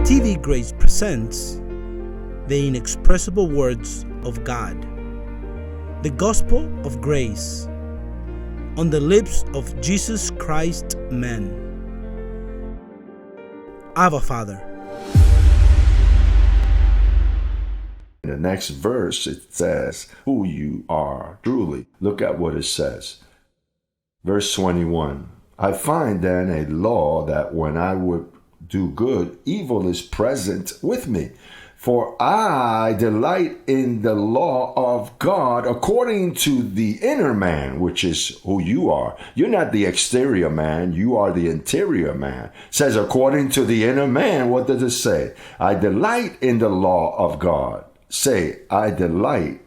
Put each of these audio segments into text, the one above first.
TVGrace presents the inexpressible words of God, the gospel of grace, on the lips of Jesus Christ man. Abba, Father. In the next verse, it says, who you are truly. Look at what it says. Verse 21, I find then a law that when I would do good, evil is present with me. For I delight in the law of God according to the inner man, which is who you are. You're not the exterior man, you are the interior man. It says according to the inner man, what does it say? I delight in the law of God. Say, I delight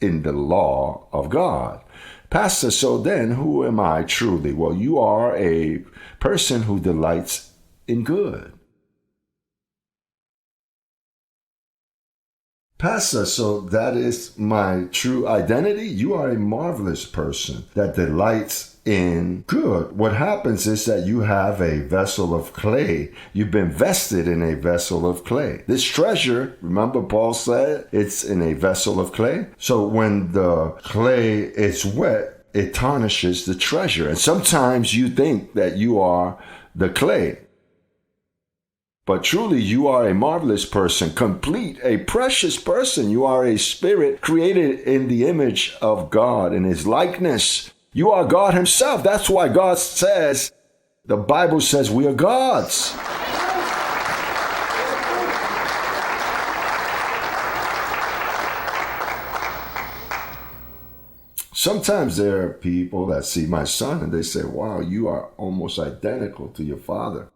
in the law of God. Pastor, so then who am I truly? Well, you are a person who delights in good. Pastor, so that is my true identity? You are a marvelous person that delights in good. What happens is that you have a vessel of clay. You've been vested in a vessel of clay. This treasure, remember Paul said, it's in a vessel of clay. So when the clay is wet, it tarnishes the treasure. And sometimes you think that you are the clay. But truly, you are a marvelous person, complete, a precious person. You are a spirit created in the image of God, in his likeness. You are God himself. That's why God says, the Bible says we are gods. Sometimes there are people that see my son and they say, wow, you are almost identical to your father.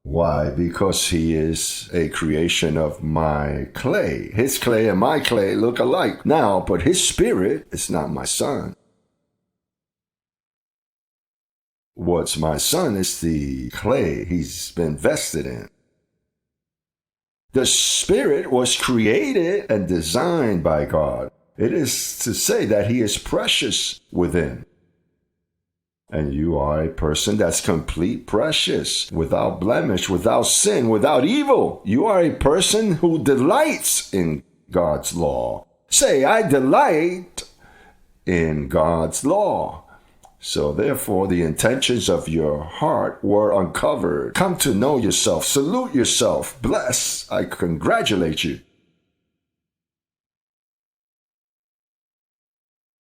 Why? Because he is a creation of my clay. His clay and my clay look alike now, but his spirit is not my son. What's my son is the clay he's been vested in. The spirit was created and designed by God. It is to say that he is precious within. And you are a person that's complete, precious, without blemish, without sin, without evil. You are a person who delights in God's law. Say, I delight in God's law. So therefore, the intentions of your heart were uncovered. Come to know yourself. Salute yourself. Bless. I congratulate you.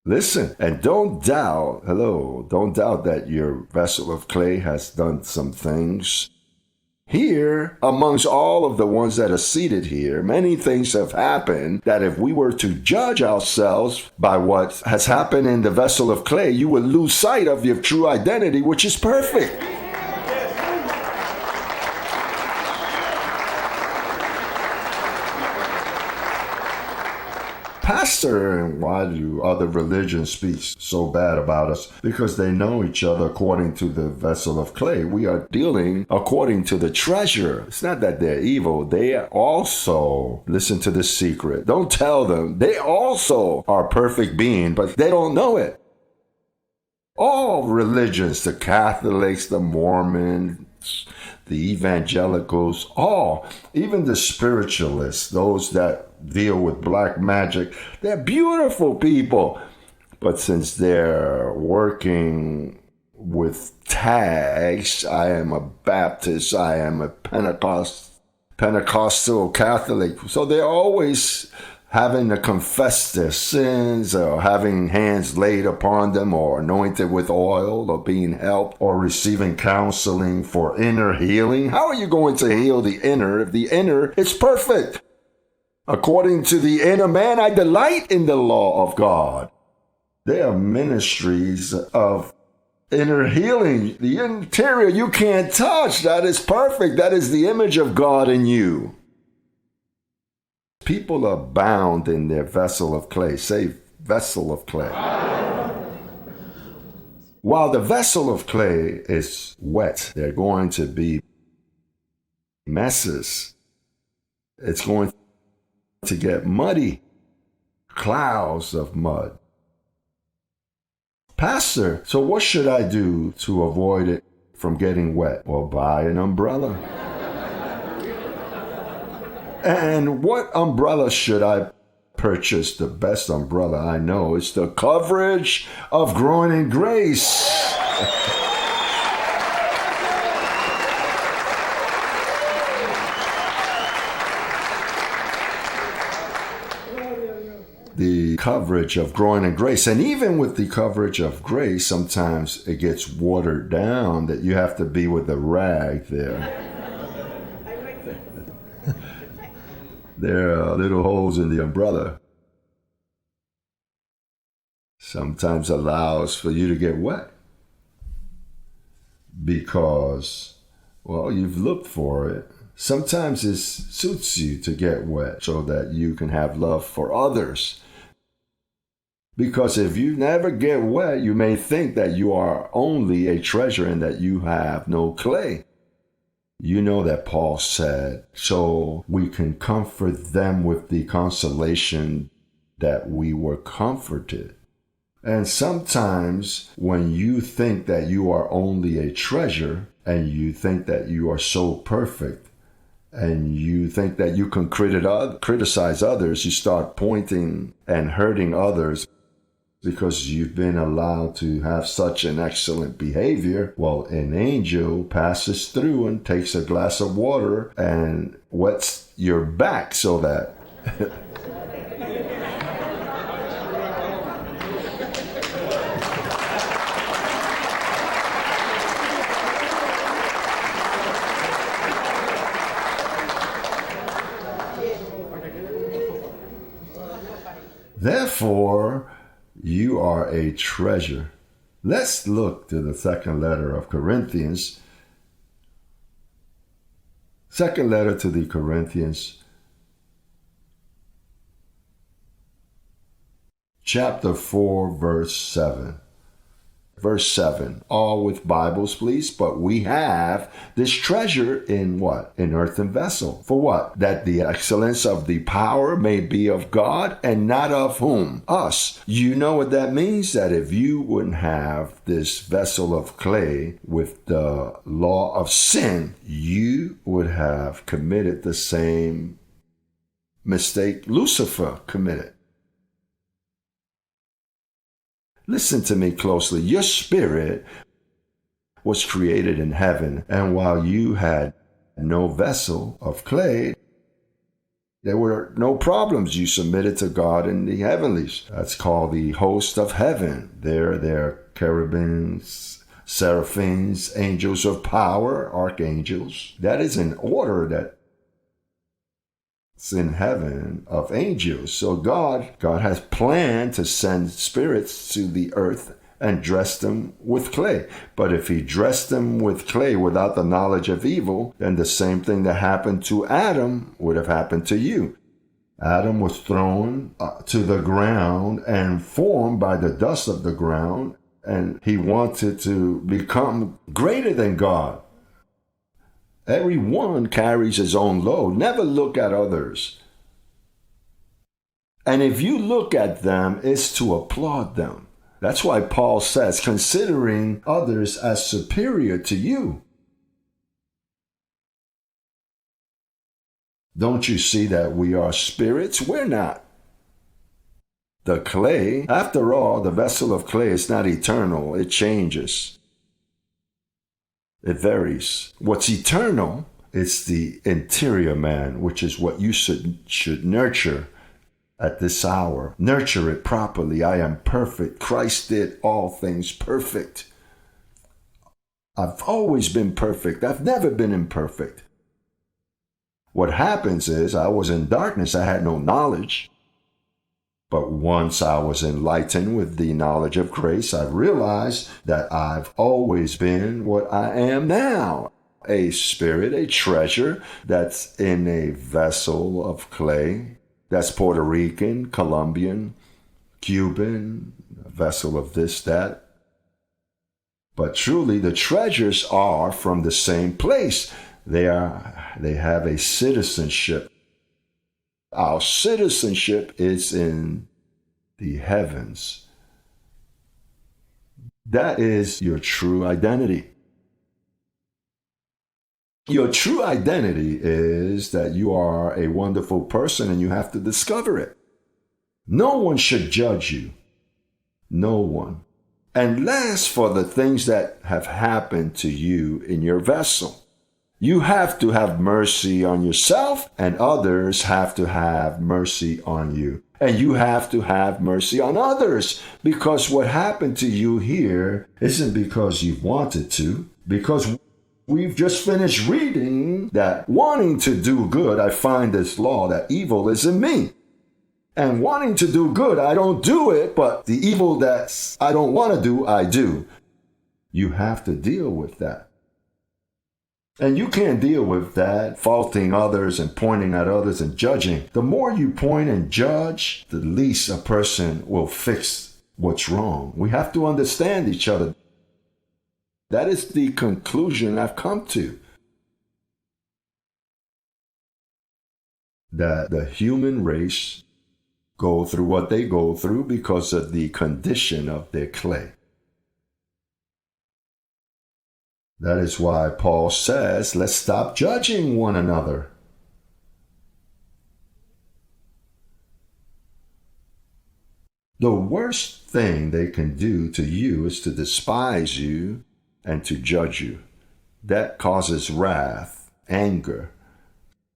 Listen, and don't doubt that your vessel of clay has done some things. Here, amongst all of the ones that are seated here, many things have happened that if we were to judge ourselves by what has happened in the vessel of clay, you would lose sight of your true identity, which is perfect. Pastor, and why do other religions speak so bad about us? Because they know each other according to the vessel of clay. We are dealing according to the treasure. It's not that they're evil. They also, listen to this secret. Don't tell them. They also are perfect being, but they don't know it. All religions, the Catholics, the Mormons, the evangelicals, even the spiritualists, those that deal with black magic, they're beautiful people. But since they're working with tags, I am a Baptist, I am a Pentecostal Catholic, so they're always having to confess their sins or having hands laid upon them or anointed with oil or being helped or receiving counseling for inner healing. How are you going to heal the inner if the inner is perfect? According to the inner man, I delight in the law of God. There are ministries of inner healing. The interior you can't touch. That is perfect. That is the image of God in you. People are bound in their vessel of clay. Say, vessel of clay. While the vessel of clay is wet, there are going to be messes. It's going to get muddy, clouds of mud. Pastor, so what should I do to avoid it from getting wet? Well, buy an umbrella. And what umbrella should I purchase? The best umbrella I know is the coverage of growing in grace. The coverage of growing in grace. And even with the coverage of grace, sometimes it gets watered down that you have to be with a rag there. There are little holes in the umbrella. Sometimes allows for you to get wet because, well, you've looked for it. Sometimes it suits you to get wet so that you can have love for others. Because if you never get wet, you may think that you are only a treasure and that you have no clay. You know that Paul said, so we can comfort them with the consolation that we were comforted. And sometimes when you think that you are only a treasure and you think that you are so perfect and you think that you can criticize others, you start pointing and hurting others because you've been allowed to have such an excellent behavior. Well, an angel passes through and takes a glass of water and wets your back so that therefore, you are a treasure. Let's look to the second letter of Corinthians. Second letter to the Corinthians, chapter 4, verse 7. Verse 7, all with Bibles, please. But we have this treasure in what? In earthen vessel. For what? That the excellence of the power may be of God and not of whom? Us. You know what that means? That if you wouldn't have this vessel of clay with the law of sin, you would have committed the same mistake Lucifer committed. Listen to me closely. Your spirit was created in heaven, and while you had no vessel of clay, there were no problems. You submitted to God in the heavenlies. That's called the host of heaven. There are cherubims, seraphims, angels of power, archangels. That is an order that's in heaven of angels. So God has planned to send spirits to the earth and dress them with clay. But if he dressed them with clay without the knowledge of evil, then the same thing that happened to Adam would have happened to you. Adam was thrown to the ground and formed by the dust of the ground, and he wanted to become greater than God. Everyone carries his own load. Never look at others. And if you look at them, it's to applaud them. That's why Paul says, considering others as superior to you. Don't you see that we are spirits? We're not. The clay, after all, the vessel of clay is not eternal. It changes. It varies. What's eternal is the interior man, which is what you should nurture at this hour. Nurture it properly. I am perfect. Christ did all things perfect. I've always been perfect. I've never been imperfect. What happens is I was in darkness. I had no knowledge. But once I was enlightened with the knowledge of grace, I realized that I've always been what I am now. A spirit, a treasure that's in a vessel of clay. That's Puerto Rican, Colombian, Cuban, a vessel of this, that. But truly, the treasures are from the same place. They have a citizenship. Our citizenship is in the heavens. That is your true identity. Your true identity is that you are a wonderful person and you have to discover it. No one should judge you. No one. Unless for the things that have happened to you in your vessel. You have to have mercy on yourself, and others have to have mercy on you. And you have to have mercy on others, because what happened to you here isn't because you wanted to, because we've just finished reading that wanting to do good, I find this law that evil is in me. And wanting to do good, I don't do it, but the evil that I don't want to do, I do. You have to deal with that. And you can't deal with that, faulting others and pointing at others and judging. The more you point and judge, the least a person will fix what's wrong. We have to understand each other. That is the conclusion I've come to. That the human race go through what they go through because of the condition of their clay. That is why Paul says, let's stop judging one another. The worst thing they can do to you is to despise you and to judge you. That causes wrath, anger.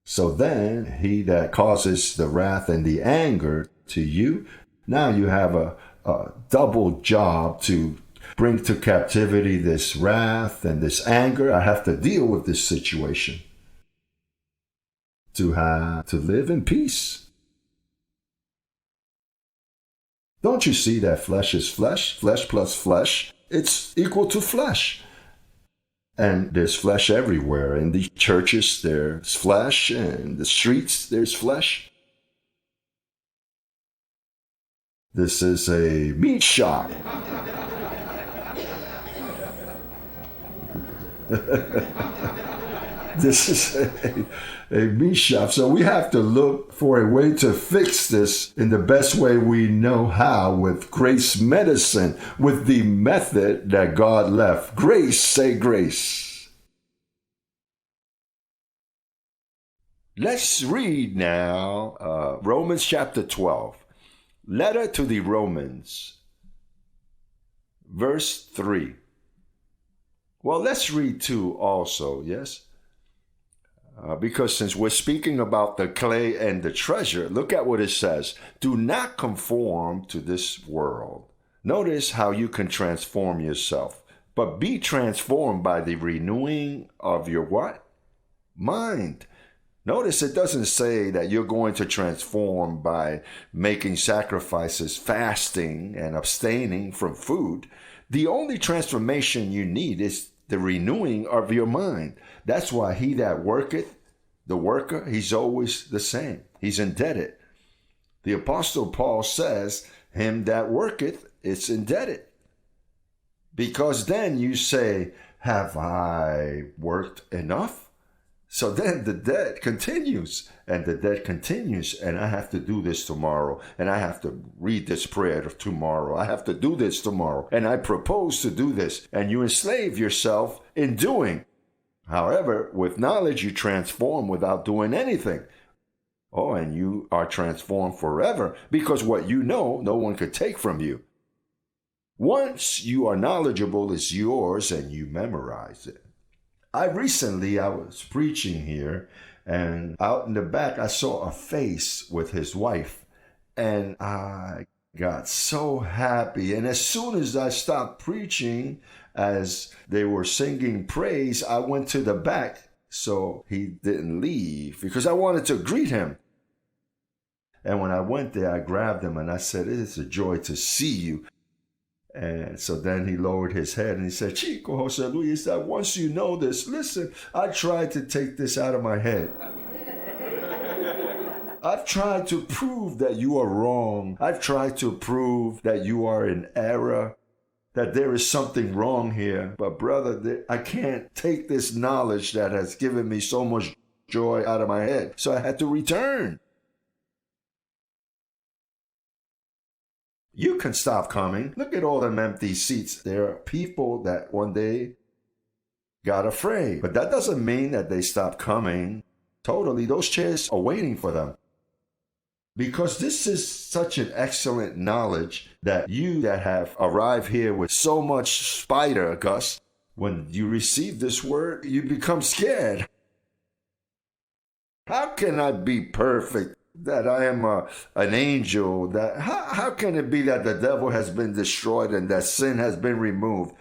So then, he that causes the wrath and the anger to you, now you have a double job to bring to captivity this wrath and this anger. I have to deal with this situation to live in peace. Don't you see that flesh is flesh? Flesh plus flesh, it's equal to flesh. And there's flesh everywhere. In the churches, there's flesh. In the streets, there's flesh. This is a meat shop. This is a meat shop. So we have to look for a way to fix this in the best way we know how, with grace medicine, with the method that God left. Grace, say grace. Let's read now Romans chapter 12. Letter to the Romans, verse 3. Well, let's read 2 also, yes? Because since we're speaking about the clay and the treasure, look at what it says. Do not conform to this world. Notice how you can transform yourself, but be transformed by the renewing of your what? Mind. Notice it doesn't say that you're going to transform by making sacrifices, fasting, and abstaining from food. The only transformation you need is the renewing of your mind. That's why he that worketh, the worker, he's always the same. He's indebted. The Apostle Paul says, him that worketh is indebted. Because then you say, have I worked enough? So then the debt continues, and the debt continues, and I have to do this tomorrow, and I have to read this prayer tomorrow. I have to do this tomorrow, and I propose to do this, and you enslave yourself in doing. However, with knowledge, you transform without doing anything. Oh, and you are transformed forever, because what you know, no one could take from you. Once you are knowledgeable, it's yours, and you memorize it. I was preaching here, and out in the back, I saw a face with his wife, and I got so happy. And as soon as I stopped preaching, as they were singing praise, I went to the back so he didn't leave, because I wanted to greet him. And when I went there, I grabbed him and I said, it is a joy to see you. And so then he lowered his head and he said, Chico, Jose Luis, that once you know this, listen, I tried to take this out of my head. I've tried to prove that you are wrong. I've tried to prove that you are in error, that there is something wrong here. But brother, I can't take this knowledge that has given me so much joy out of my head. So I had to return. You can stop coming. Look at all them empty seats. There are people that one day got afraid. But that doesn't mean that they stopped coming. Totally, those chairs are waiting for them. Because this is such an excellent knowledge that you that have arrived here with so much spider, Gus, when you receive this word, you become scared. How can I be perfect? That I am an angel? That how can it be that the devil has been destroyed and that sin has been removed?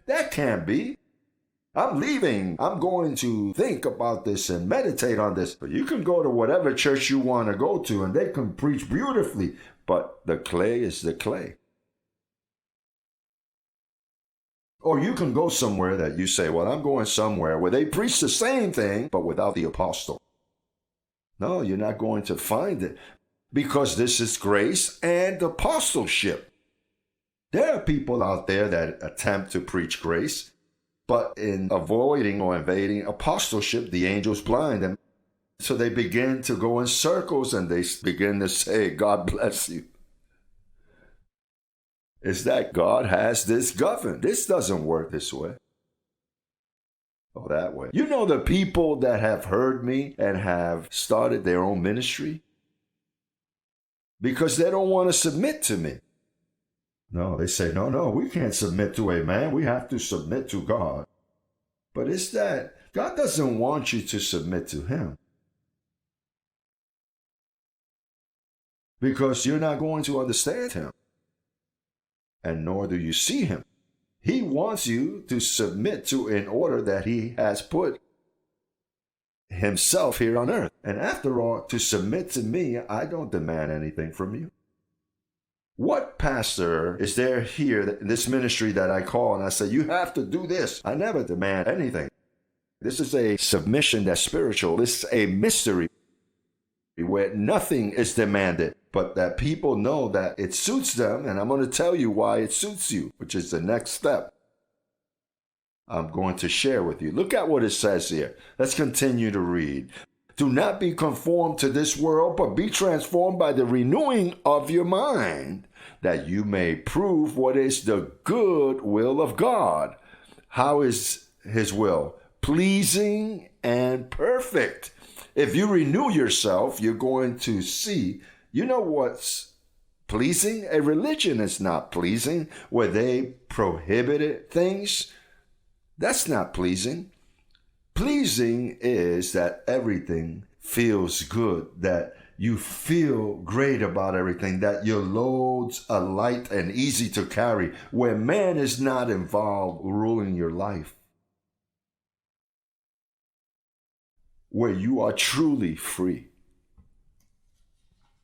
That can't be. I'm leaving. I'm going to think about this and meditate on this. But you can go to whatever church you want to go to and they can preach beautifully. But the clay is the clay. Or you can go somewhere that you say, well, I'm going somewhere where they preach the same thing, but without the apostle. No, you're not going to find it because this is grace and apostleship. There are people out there that attempt to preach grace, but in avoiding or invading apostleship, the angels blind them. So they begin to go in circles and they begin to say, God bless you. Is that God has this governed. This doesn't work this way. Or that way. You know the people that have heard me and have started their own ministry? Because they don't want to submit to me. No, they say, no, we can't submit to a man. We have to submit to God. But it's that God doesn't want you to submit to him. Because you're not going to understand him. And nor do you see him. He wants you to submit to an order that he has put himself here on earth. And after all, to submit to me, I don't demand anything from you. What pastor is there here in this ministry that I call and I say, you have to do this? I never demand anything. This is a submission that's spiritual. This is a mystery where nothing is demanded, but that people know that it suits them, and I'm going to tell you why it suits you, which is the next step I'm going to share with you. Look at what it says here. Let's continue to read. Do not be conformed to this world, but be transformed by the renewing of your mind, that you may prove what is the good will of God. How is his will? Pleasing and perfect. If you renew yourself, you're going to see, you know what's pleasing? A religion is not pleasing where they prohibited things. That's not pleasing. Pleasing is that everything feels good, that you feel great about everything, that your loads are light and easy to carry, where man is not involved ruling your life. Where you are truly free.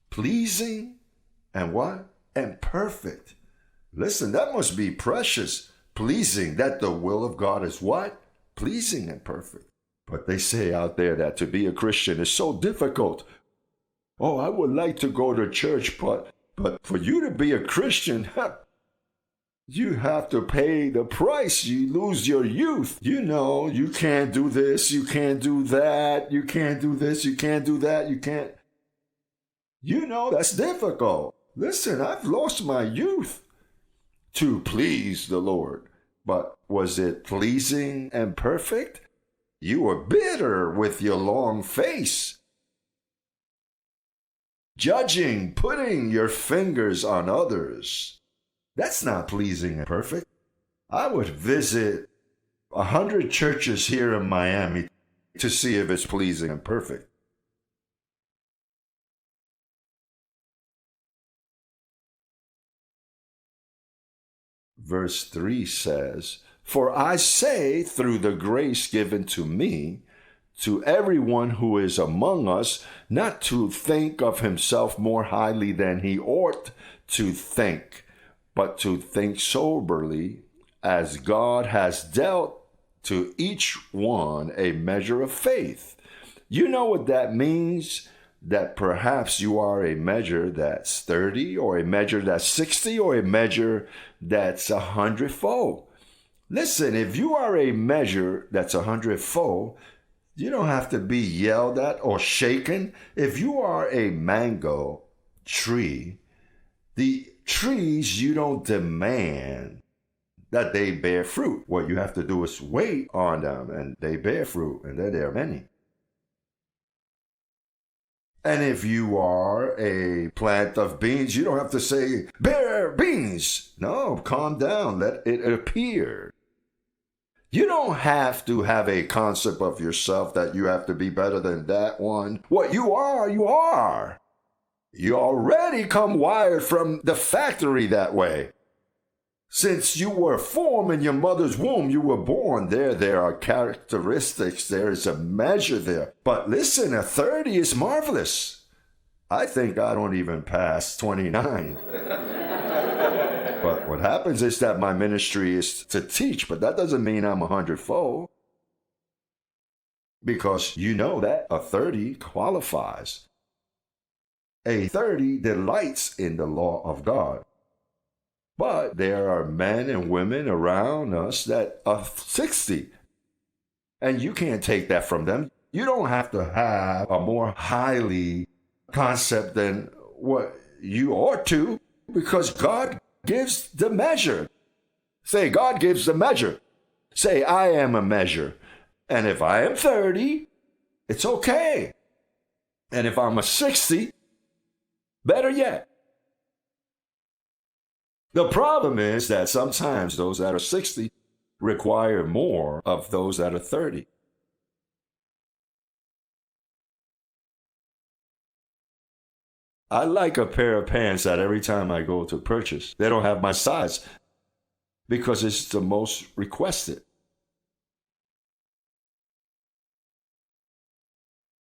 Pleasing and what? And perfect. Listen, that must be precious. Pleasing, that the will of God is what? Pleasing and perfect. But they say out there that to be a Christian is so difficult. Oh, I would like to go to church, but for you to be a Christian, you have to pay the price. You lose your youth. You know, you can't do this, you can't do that, you can't do this, you can't do that, you can't. You know, that's difficult. Listen, I've lost my youth to please the Lord. But was it pleasing and perfect? You were bitter with your long face. Judging, putting your fingers on others. That's not pleasing and perfect. I would visit 100 churches here in Miami to see if it's pleasing and perfect. Verse 3 says, For I say through the grace given to me, to everyone who is among us, not to think of himself more highly than he ought to think, but to think soberly, as God has dealt to each one a measure of faith. You know what that means? That perhaps you are a measure that's 30, or a measure that's 60, or a measure that's 100-fold. Listen, if you are a measure that's 100-fold, you don't have to be yelled at or shaken. If you are a mango tree, the trees you don't demand that they bear fruit. What you have to do is wait on them, and they bear fruit, and then there are many. And if you are a plant of beans, you don't have to say, bear beans. No, calm down. Let it appear. You don't have to have a concept of yourself that you have to be better than that one. What you are, you are. You already come wired from the factory that way. Since you were formed in your mother's womb, you were born there. There are characteristics. There is a measure there. But listen, a 30 is marvelous. I think I don't even pass 29. But what happens is that my ministry is to teach, but that doesn't mean I'm 100-fold. Because you know that a 30 qualifies. A 30 delights in the law of God. But there are men and women around us that are 60. And you can't take that from them. You don't have to have a more highly concept than what you ought to, because God gives the measure. Say, God gives the measure. Say, I am a measure. And if I am 30, it's okay. And if I'm a 60, better yet. The problem is that sometimes those that are 60 require more of those that are 30. I like a pair of pants that every time I go to purchase, they don't have my size because it's the most requested.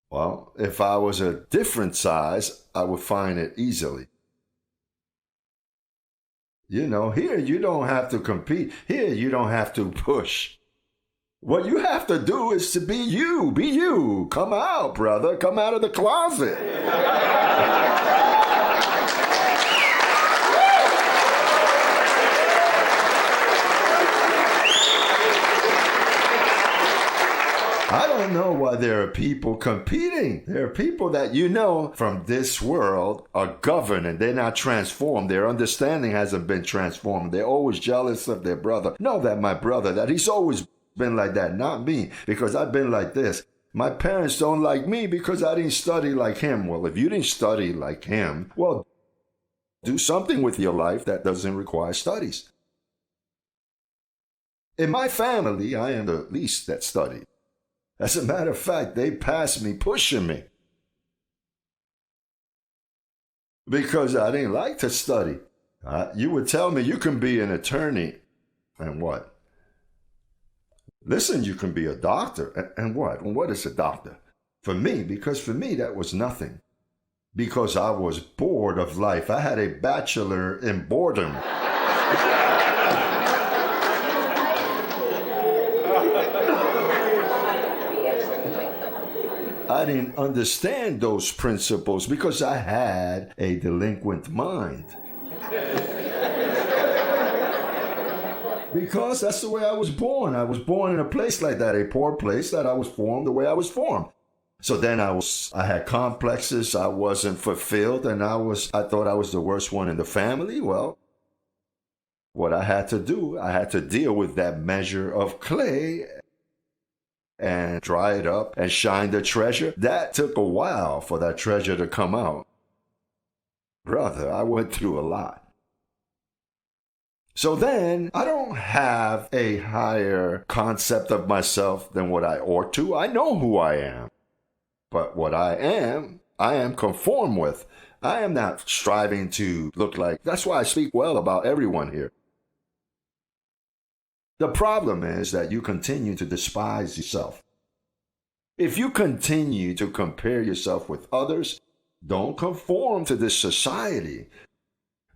Well, if I was a different size, I would find it easily. You know, here you don't have to compete. Here you don't have to push. What you have to do is to be you. Be you. Come out, brother. Come out of the closet. I don't know why there are people competing. There are people that you know from this world are governed and they're not transformed. Their understanding hasn't been transformed. They're always jealous of their brother. Know that my brother, that he's always been like that, not me, because I've been like this. My parents don't like me because I didn't study like him. Well, if you didn't study like him, well, do something with your life that doesn't require studies. In my family, I am the least that studied. As a matter of fact, they passed me pushing me because I didn't like to study. You would tell me you can be an attorney and what? Listen, you can be a doctor and what? And what is a doctor? For me, because for me that was nothing. Because I was bored of life. I had a bachelor in boredom. I didn't understand those principles because I had a delinquent mind. Because that's the way I was born. I was born in a place like that, a poor place that I was formed the way I was formed. So then I had complexes, I wasn't fulfilled, and I thought I was the worst one in the family. Well, what I had to do, I had to deal with that measure of clay and dry it up and shine the treasure. That took a while for that treasure to come out. Brother, I went through a lot. So then, I don't have a higher concept of myself than what I ought to. I know who I am. But what I am conformed with. I am not striving to look like. That's why I speak well about everyone here. The problem is that you continue to despise yourself. If you continue to compare yourself with others, don't conform to this society.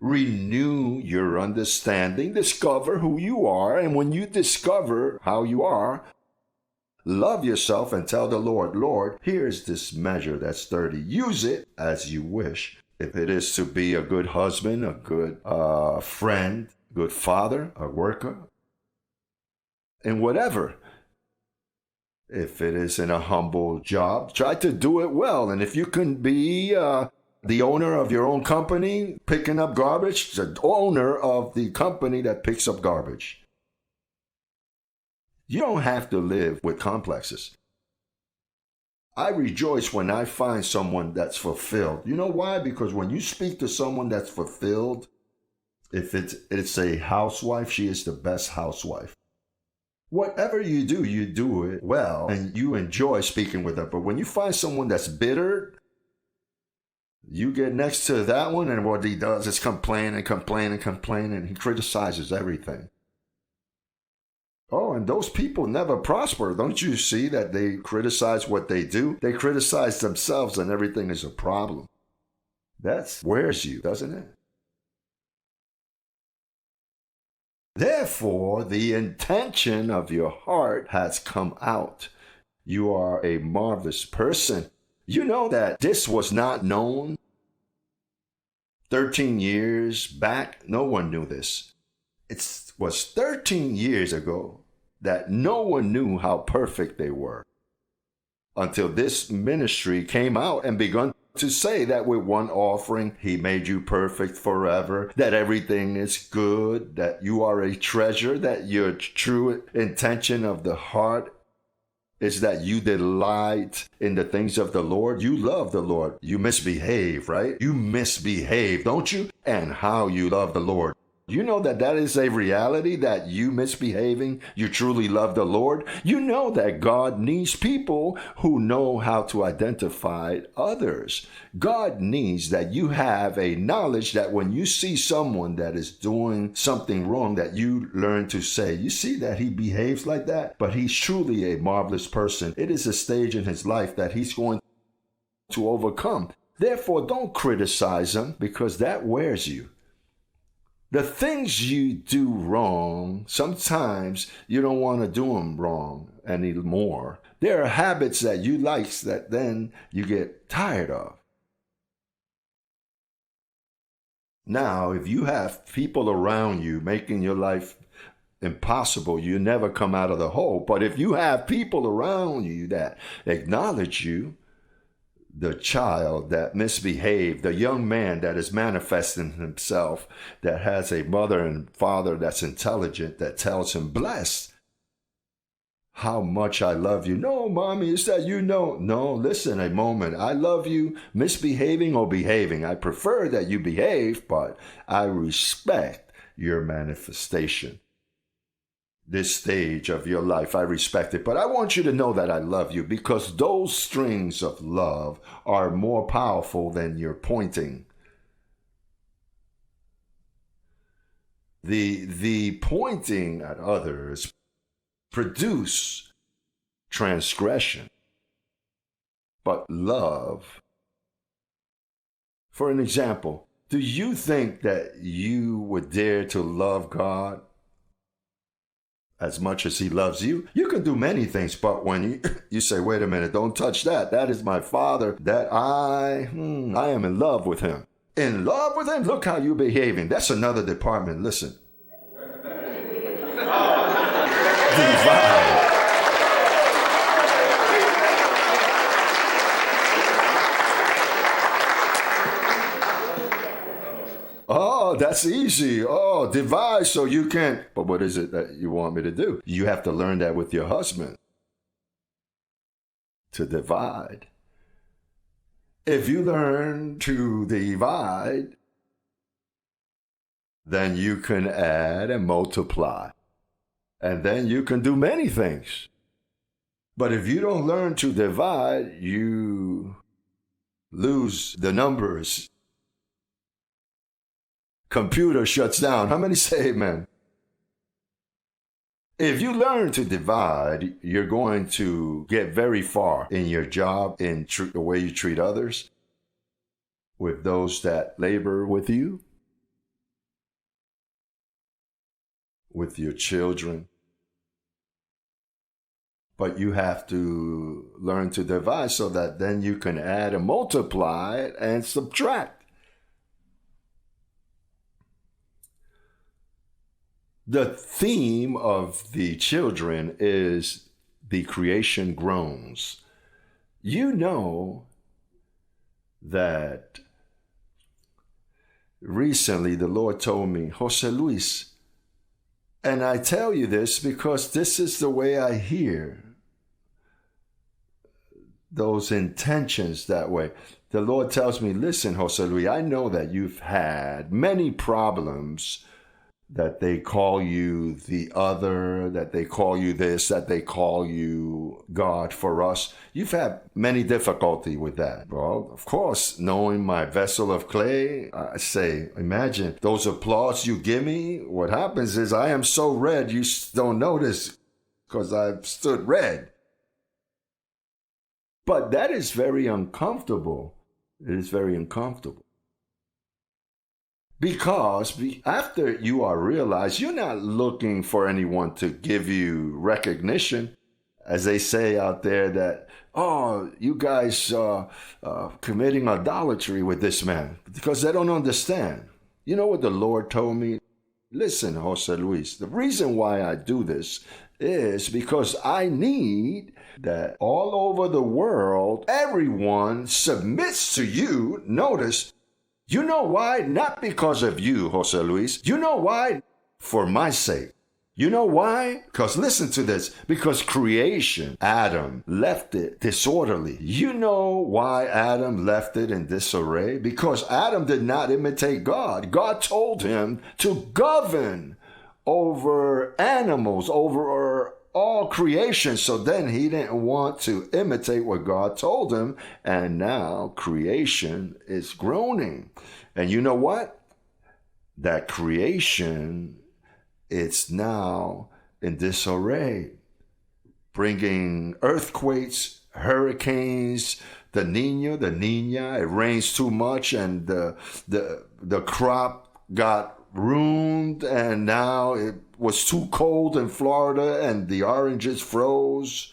Renew your understanding, discover who you are, and when you discover how you are, love yourself and tell the Lord, Lord, here's this measure that's 30. Use it as you wish. If it is to be a good husband, a good friend, good father, a worker, and whatever. If it is in a humble job, try to do it well. And if you can be the owner of your own company, picking up garbage, the owner of the company that picks up garbage. You don't have to live with complexes. I rejoice when I find someone that's fulfilled. You know why? Because when you speak to someone that's fulfilled, if it's a housewife, she is the best housewife. Whatever you do it well, and you enjoy speaking with her. But when you find someone that's bitter, you get next to that one, and what he does is complain and complain and complain, and he criticizes everything. Oh, and those people never prosper. Don't you see that they criticize what they do? They criticize themselves, and everything is a problem. That wears you, doesn't it? Therefore, the intention of your heart has come out. You are a marvelous person. You know that this was not known 13 years back. No one knew this. It was 13 years ago that no one knew how perfect they were until this ministry came out and begun to say that with one offering, he made you perfect forever, that everything is good, that you are a treasure, that your true intention of the heart is that you delight in the things of the Lord. You love the Lord. You misbehave, right? You misbehave, don't you? And how you love the Lord. You know that is a reality, that you misbehaving, you truly love the Lord. You know that God needs people who know how to identify others. God needs that you have a knowledge that when you see someone that is doing something wrong, that you learn to say, you see that he behaves like that, but he's truly a marvelous person. It is a stage in his life that he's going to overcome. Therefore, don't criticize him, because that wears you. The things you do wrong, sometimes you don't want to do them wrong anymore. There are habits that you like that then you get tired of. Now, if you have people around you making your life impossible, you never come out of the hole. But if you have people around you that acknowledge you, the child that misbehaved, the young man that is manifesting himself, that has a mother and father that's intelligent, that tells him, blessed, how much I love you. No, mommy, it's that you know. No, listen a moment. I love you misbehaving or behaving. I prefer that you behave, but I respect your manifestation. This stage of your life, I respect it. But I want you to know that I love you, because those strings of love are more powerful than your pointing. The pointing at others produce transgression. But love, for an example, do you think that you would dare to love God as much as he loves you? You can do many things, but when you say, wait a minute, don't touch that. That is my father, that I am in love with him. In love with him? Look how you're behaving. That's another department. Listen. Divide. Oh, that's easy. Oh, divide so you can. But what is it that you want me to do? You have to learn that with your husband. To divide. If you learn to divide, then you can add and multiply. And then you can do many things. But if you don't learn to divide, you lose the numbers. Computer shuts down. How many say amen? If you learn to divide, you're going to get very far in your job, in the way you treat others, with those that labor with you, with your children. But you have to learn to divide so that then you can add and multiply and subtract. The theme of the children is the creation groans. You know that recently the Lord told me, Jose Luis, And I tell you this because this is the way I hear those intentions that way. The Lord tells me, listen, Jose Luis, I know that you've had many problems, that they call you the other, that they call you this, that they call you God for us. You've had many difficulty with that. Well, of course, knowing my vessel of clay, I say, imagine those applause you give me. What happens is I am so red, you don't notice because I've stood red. But that is very uncomfortable. It is very uncomfortable. Because after you are realized, you're not looking for anyone to give you recognition, as they say out there that, oh, you guys are committing idolatry with this man, because they don't understand. You know what the Lord told me? Listen, Jose Luis, the reason why I do this is because I need that all over the world, everyone submits to you. Notice, you know why? Not because of you, Jose Luis. You know why? For my sake. You know why? Because listen to this. Because creation, Adam, left it disorderly. You know why Adam left it in disarray? Because Adam did not imitate God. God told him to govern over animals, over all creation. So then he didn't want to imitate what God told him. And now creation is groaning. And you know what? That creation, it's now in disarray, bringing earthquakes, hurricanes, the Nina, it rains too much and the crop got ruined, and now it was too cold in Florida and the oranges froze.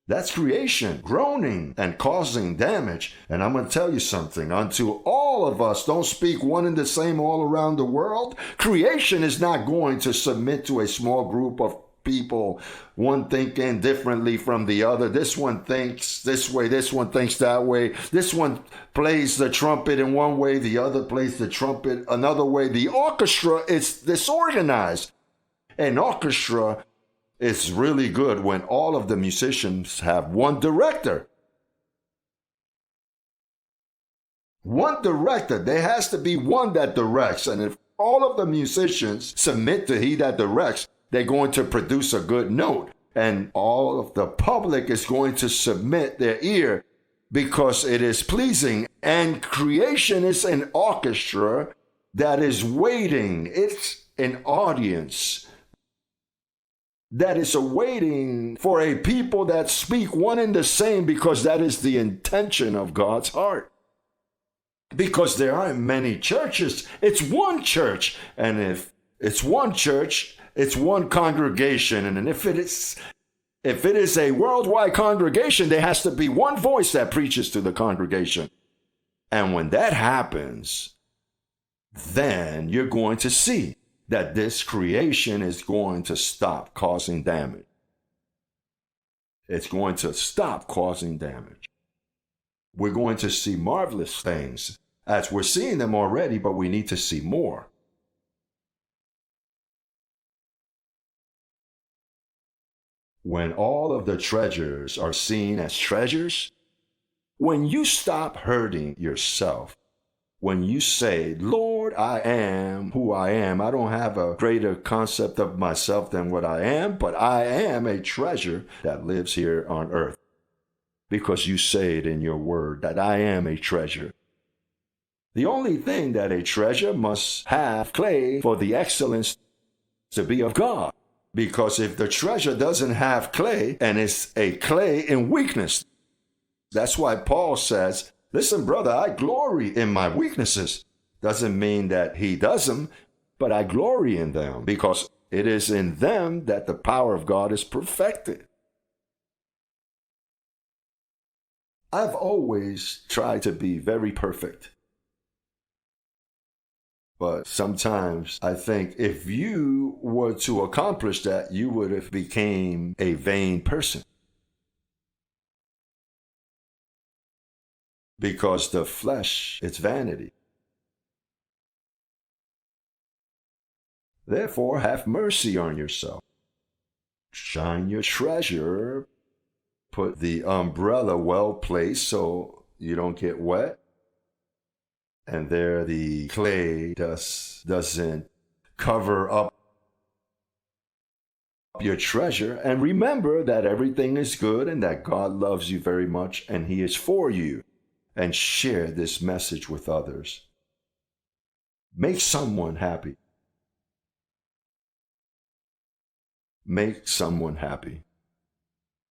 That's creation groaning and causing damage. And I'm going to tell you something. Until all of us don't speak one and the same all around the world, creation is not going to submit to a small group of people, one thinking differently from the other. This one thinks this way, this one thinks that way. This one plays the trumpet in one way, the other plays the trumpet another way. The orchestra is disorganized. An orchestra is really good when all of the musicians have one director. One director. There has to be one that directs. And if all of the musicians submit to he that directs, they're going to produce a good note. And all of the public is going to submit their ear because it is pleasing. And creation is an orchestra that is waiting. It's an audience that is awaiting for a people that speak one and the same, because that is the intention of God's heart. Because there aren't many churches. It's one church. And if it's one church, it's one congregation. And if it is a worldwide congregation, there has to be one voice that preaches to the congregation. And when that happens, then you're going to see that this creation is going to stop causing damage. It's going to stop causing damage. We're going to see marvelous things, as we're seeing them already, but we need to see more. When all of the treasures are seen as treasures, when you stop hurting yourself, when you say, Lord, I am who I am. I don't have a greater concept of myself than what I am, but I am a treasure that lives here on earth. Because you say it in your word that I am a treasure. The only thing that a treasure must have clay for the excellence to be of God. Because if the treasure doesn't have clay, and it's a clay in weakness, that's why Paul says, listen, brother, I glory in my weaknesses. Doesn't mean that he does them, but I glory in them because it is in them that the power of God is perfected. I've always tried to be very perfect. But sometimes I think if you were to accomplish that, you would have become a vain person. Because the flesh, it's vanity. Therefore, have mercy on yourself. Shine your treasure. Put the umbrella well placed so you don't get wet. And there the clay doesn't cover up your treasure. And remember that everything is good and that God loves you very much and He is for you. And share this message with others. Make someone happy. Make someone happy.